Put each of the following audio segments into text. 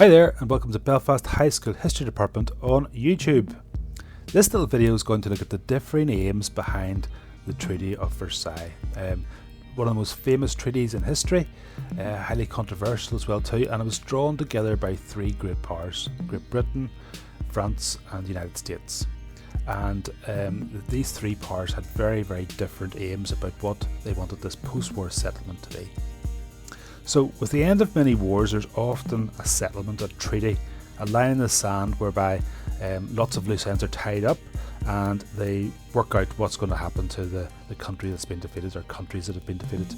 Hi there, and welcome to Belfast High School History Department on YouTube. This little video is going to look at the differing aims behind the Treaty of Versailles. One of the most famous treaties in history, highly controversial as well too, and it was drawn together by three great powers: Great Britain, France and the United States. And these three powers had very, very different aims about what they wanted this post-war settlement to be. So with the end of many wars, there's often a settlement, a treaty, a line in the sand whereby lots of loose ends are tied up and they work out what's going to happen to the country that's been defeated, or countries that have been defeated.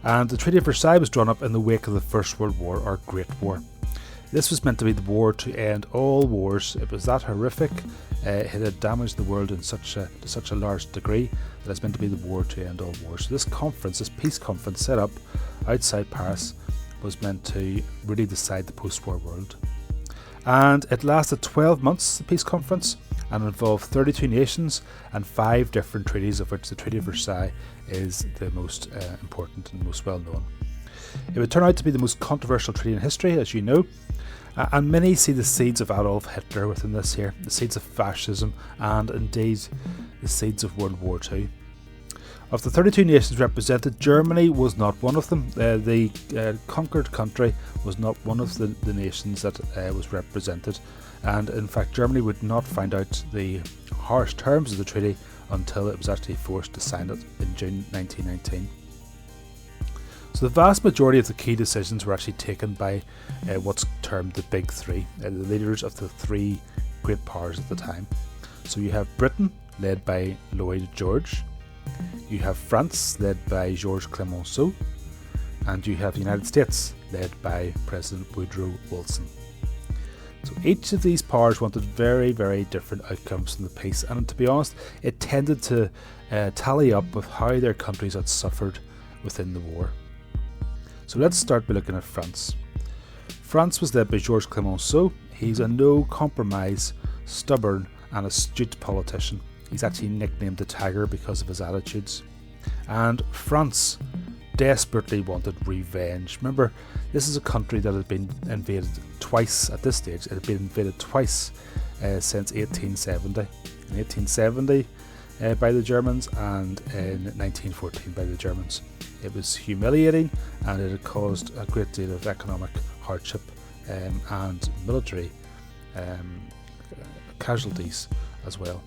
And the Treaty of Versailles was drawn up in the wake of the First World War, or Great War. This was meant to be the war to end all wars. It was that horrific. It had damaged the world to such a large degree that it's meant to be the war to end all wars. So this conference, this peace conference set up outside Paris, was meant to really decide the post-war world. And it lasted 12 months, the peace conference, and involved 32 nations and 5 different treaties, of which the Treaty of Versailles is the most important and most well known. It would turn out to be the most controversial treaty in history, as you know, and many see the seeds of Adolf Hitler within this here, the seeds of fascism, and indeed the seeds of World War II. Of the 32 nations represented, Germany was not one of them. The conquered country was not one of the nations that was represented, and in fact Germany would not find out the harsh terms of the treaty until it was actually forced to sign it in June 1919. So the vast majority of the key decisions were actually taken by what's termed the Big Three, the leaders of the three great powers at the time. So you have Britain, led by Lloyd George. You have France, led by Georges Clemenceau. And you have the United States, led by President Woodrow Wilson. So each of these powers wanted very, very different outcomes from the peace, and to be honest, it tended to tally up with how their countries had suffered within the war. So let's start by looking at France. France was led by Georges Clemenceau. He's a no-compromise, stubborn and astute politician. He's actually nicknamed the Tiger because of his attitudes. And France desperately wanted revenge. Remember, this is a country that had been invaded twice at this stage. It had been invaded twice since 1870. In 1870 by the Germans, and in 1914 by the Germans. It was humiliating, and it had caused a great deal of economic hardship and military casualties as well.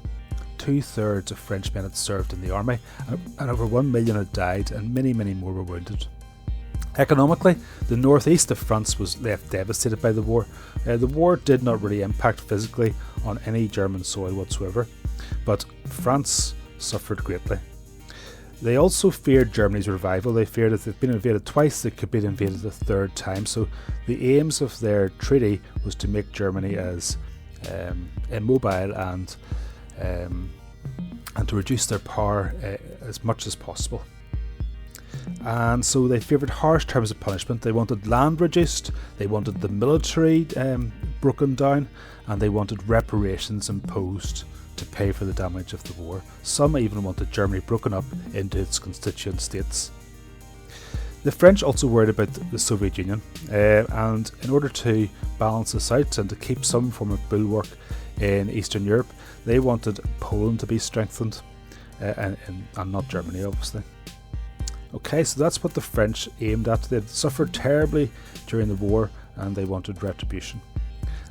2/3 of French men had served in the army, and over 1 million had died, and many, many more were wounded. Economically, the northeast of France was left devastated by the war. The war did not really impact physically on any German soil whatsoever, but France suffered greatly. They also feared Germany's revival. They feared if they'd been invaded twice, they could be invaded a third time. So the aims of their treaty was to make Germany as immobile and to reduce their power as much as possible. And so they favoured harsh terms of punishment. They wanted land reduced, they wanted the military broken down, and they wanted reparations imposed to pay for the damage of the war. Some even wanted Germany broken up into its constituent states. The French also worried about the Soviet Union, and in order to balance this out and to keep some form of bulwark in Eastern Europe, they wanted Poland to be strengthened, and not Germany, obviously. Okay, so that's what the French aimed at. They'd suffered terribly during the war, and they wanted retribution.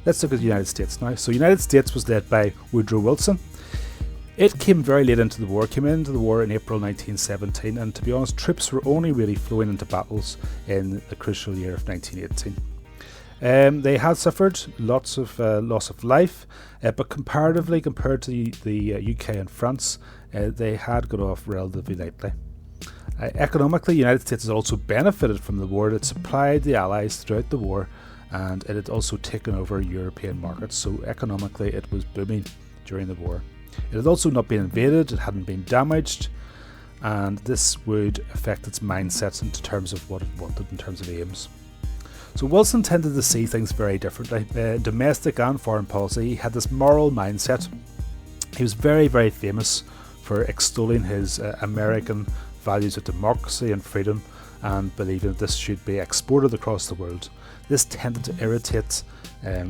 Let's look at the United States now. So the United States was led by Woodrow Wilson. It came very late into the war, came into the war in April 1917, and to be honest, troops were only really flowing into battles in the crucial year of 1918. They had suffered lots of loss of life, but comparatively, compared to the UK and France, they had got off relatively lightly. Economically, the United States has also benefited from the war. It supplied the Allies throughout the war, and it had also taken over European markets, so economically it was booming during the war. It had also not been invaded, it hadn't been damaged, and this would affect its mindset in terms of what it wanted in terms of aims. So Wilson tended to see things very differently. Domestic and foreign policy, he had this moral mindset. He was very, very famous for extolling his American values of democracy and freedom, and believing that this should be exported across the world. This tended to irritate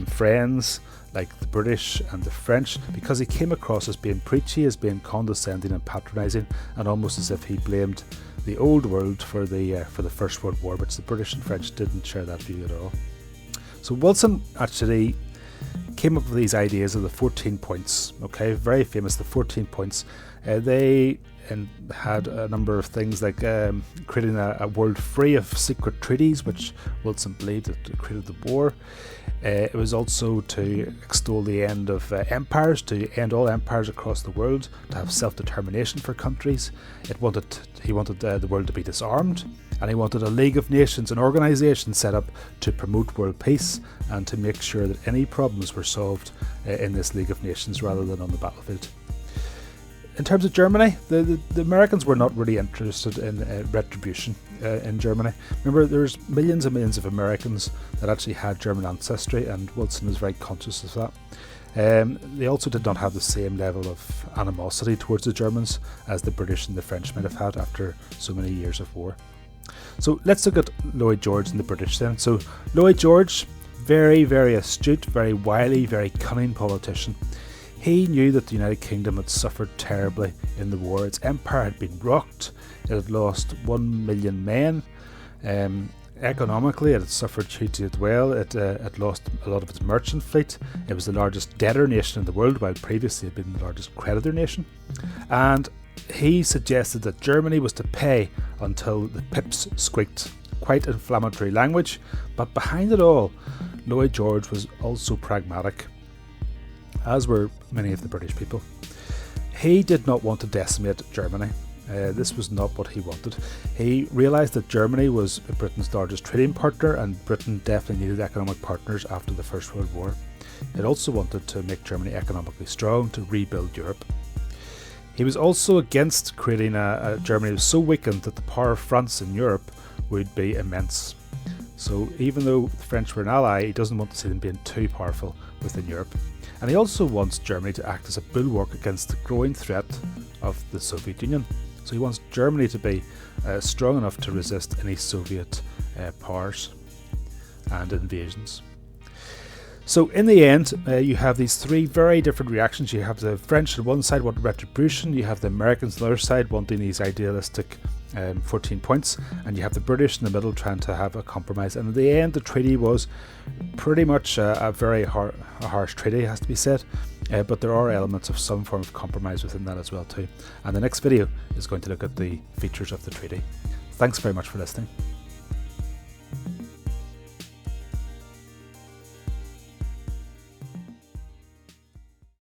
friends like the British and the French, because he came across as being preachy, as being condescending and patronising, and almost as if he blamed the old world for the First World War, which the British and French didn't share that view at all. So Wilson actually came up with these ideas of the 14 points, okay, very famous, the 14 points. They had a number of things like creating a world free of secret treaties, which Wilson believed it created the war. It was also to extol the end of empires, to end all empires across the world, to have self-determination for countries. He wanted the world to be disarmed, and he wanted a League of Nations, an organisation set up to promote world peace and to make sure that any problems were solved in this League of Nations rather than on the battlefield. In terms of Germany, the Americans were not really interested in retribution in Germany. Remember, there's millions and millions of Americans that actually had German ancestry, and Wilson was very conscious of that. They also did not have the same level of animosity towards the Germans as the British and the French might have had after so many years of war. So let's look at Lloyd George and the British then. So Lloyd George, very, very astute, very wily, very cunning politician. He knew that the United Kingdom had suffered terribly in the war. Its empire had been rocked. It had lost 1 million men. Economically, it had suffered hugely as well. It had lost a lot of its merchant fleet. It was the largest debtor nation in the world, while previously it had been the largest creditor nation. And he suggested that Germany was to pay until the pips squeaked. Quite inflammatory language, but behind it all, Lloyd George was also pragmatic, as were many of the British people. He did not want to decimate Germany. This was not what he wanted. He realised that Germany was Britain's largest trading partner, and Britain definitely needed economic partners after the First World War. It also wanted to make Germany economically strong to rebuild Europe. He was also against creating a Germany that was so weakened that the power of France in Europe would be immense. So even though the French were an ally, he doesn't want to see them being too powerful within Europe. And he also wants Germany to act as a bulwark against the growing threat of the Soviet Union. So he wants Germany to be strong enough to resist any Soviet powers and invasions. So in the end, you have these three very different reactions. You have the French on one side wanting retribution, you have the Americans on the other side wanting these idealistic 14 points, and you have the British in the middle trying to have a compromise. And in the end, the treaty was pretty much a very harsh treaty, has to be said, but there are elements of some form of compromise within that as well too. And the next video is going to look at the features of the treaty. Thanks very much for listening.